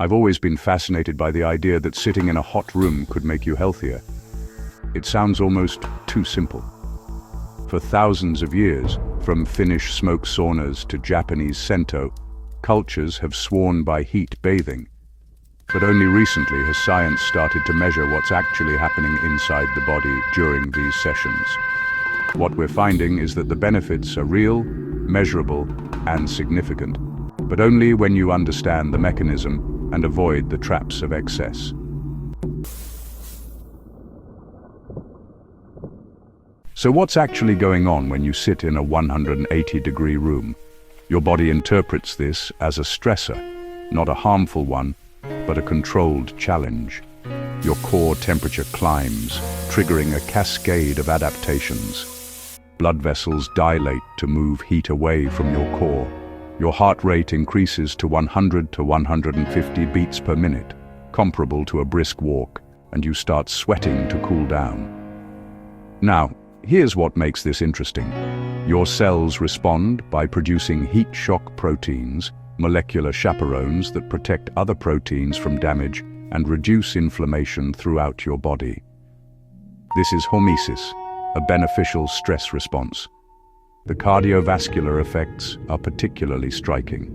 I've always been fascinated by the idea that sitting in a hot room could make you healthier. It sounds almost too simple. For thousands of years, from Finnish smoke saunas to Japanese sento, cultures have sworn by heat bathing. But only recently has science started to measure what's actually happening inside the body during these sessions. What we're finding is that the benefits are real, measurable, and significant, but only when you understand the mechanism and avoid the traps of excess. So what's actually going on when you sit in a 180-degree room? Your body interprets this as a stressor, not a harmful one, but a controlled challenge. Your core temperature climbs, triggering a cascade of adaptations. Blood vessels dilate to move heat away from your core. Your heart rate increases to 100 to 150 beats per minute, comparable to a brisk walk, and you start sweating to cool down. Now, here's what makes this interesting. Your cells respond by producing heat shock proteins, molecular chaperones that protect other proteins from damage and reduce inflammation throughout your body. This is hormesis, a beneficial stress response. The cardiovascular effects are particularly striking.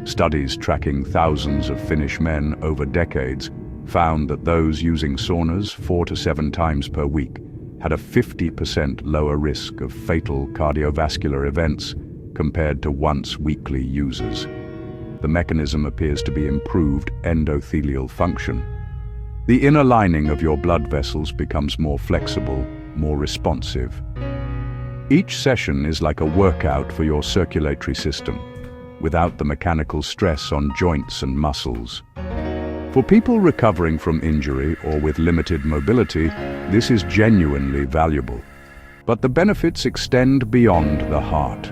Studies tracking thousands of Finnish men over decades found that those using saunas 4 to 7 times per week had a 50% lower risk of fatal cardiovascular events compared to once-weekly users. The mechanism appears to be improved endothelial function. The inner lining of your blood vessels becomes more flexible, more responsive. Each session is like a workout for your circulatory system, without the mechanical stress on joints and muscles. For people recovering from injury or with limited mobility, this is genuinely valuable. But the benefits extend beyond the heart.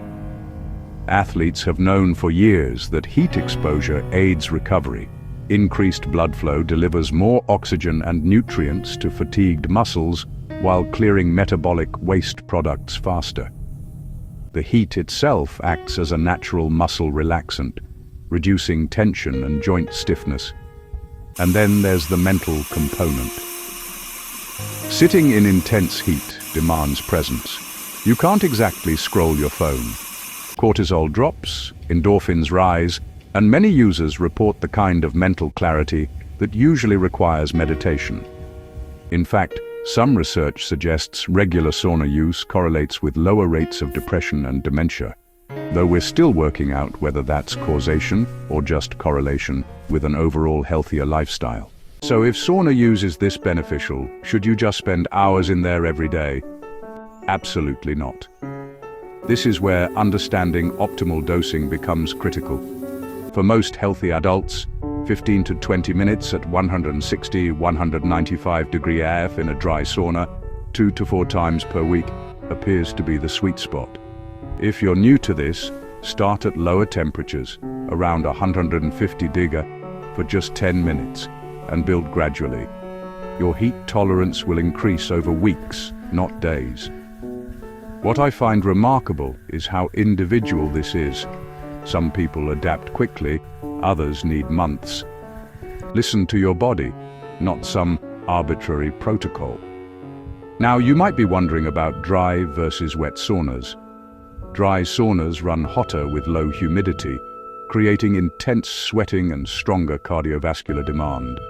Athletes have known for years that heat exposure aids recovery. Increased blood flow delivers more oxygen and nutrients to fatigued muscles while clearing metabolic waste products faster. The heat itself acts as a natural muscle relaxant, reducing tension and joint stiffness. And then there's the mental component. Sitting in intense heat demands presence. You can't exactly scroll your phone. Cortisol drops, endorphins rise, and many users report the kind of mental clarity that usually requires meditation. In fact, some research suggests regular sauna use correlates with lower rates of depression and dementia, though we're still working out whether that's causation or just correlation with an overall healthier lifestyle. So if sauna use is this beneficial, should you just spend hours in there every day? Absolutely not. This is where understanding optimal dosing becomes critical. For most healthy adults, 15 to 20 minutes at 160-195 degree AF in a dry sauna, 2 to 4 times per week, appears to be the sweet spot. If you're new to this, start at lower temperatures, around 150 diga, for just 10 minutes, and build gradually. Your heat tolerance will increase over weeks, not days. What I find remarkable is how individual this is. Some people adapt quickly, others need months. Listen to your body, not some arbitrary protocol. Now, you might be wondering about dry versus wet saunas. Dry saunas run hotter with low humidity, creating intense sweating and stronger cardiovascular demand.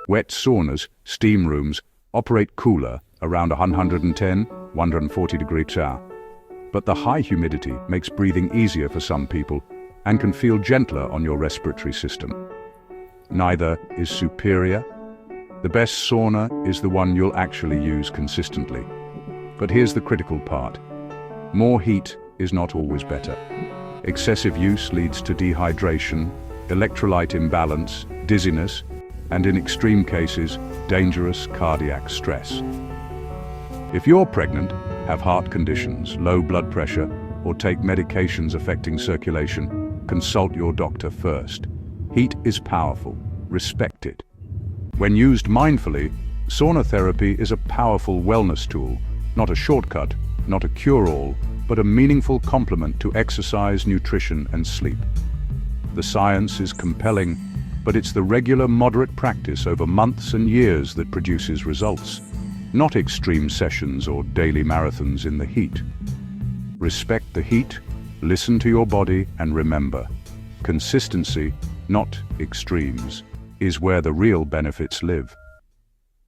Wet saunas, steam rooms, operate cooler, around 110-140 degrees C. But the high humidity makes breathing easier for some people and can feel gentler on your respiratory system. Neither is superior. The best sauna is the one you'll actually use consistently. But here's the critical part. More heat is not always better. Excessive use leads to dehydration, electrolyte imbalance, dizziness, and in extreme cases, dangerous cardiac stress. If you're pregnant, have heart conditions, low blood pressure, or take medications affecting circulation, consult your doctor first. Heat is powerful. Respect it. When used mindfully, sauna therapy is a powerful wellness tool, not a shortcut, not a cure-all, but a meaningful complement to exercise, nutrition, and sleep. The science is compelling, But it's the regular, moderate practice over months and years that produces results, not extreme sessions or daily marathons in the heat. Respect the heat, listen to your body, and remember, consistency, not extremes, is where the real benefits live.